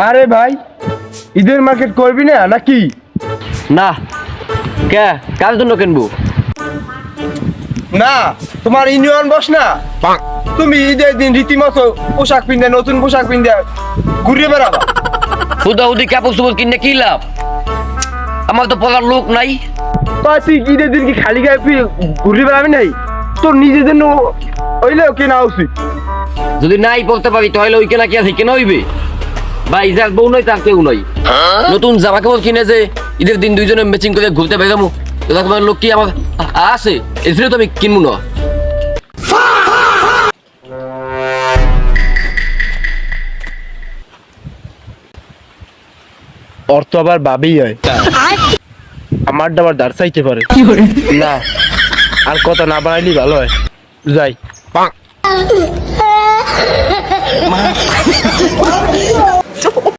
আরে ভাই, ঈদের মার্কেট করবি না নাকি? না কে কার জন্য কিনবো? না, তোমার ইউনিয়ন বস না, তুমি ঈদের দিন রীতিমতো পোশাক পিন্ধে, নতুন পোশাক পিন্ধে ঘুরে বেড়াবা। হুদাহুদি কাপড় চোপড় কিনে কি লাভ? আমার তো পড়ার লোক নাই। তো তুই ঈদের দিন কি খালি গায়ে ঘুরে বেড়াবি নাই? তোর নিজের জন্য হইলেও কেনা উচিত। যদি নাই পড়তে পারি তাহলে ওই কেনা কি আছে, কেনা হইবে? ভাই যার বউ নয় তার কেউ নয়। নতুন জামা কাপড় কিনে যে ঈদের দিন দুইজনে ম্যাচিং করে ঘুরতে বেরামো, এরকম লোক কি আমার আছে? এর তো আমি কিনবো না। অর্থ আবার ভাবেই হয়, আমারটা আবার দাঁড় চাইতে পারে না। আর কথা না বাড়াইলি ভালো হয়, যাই।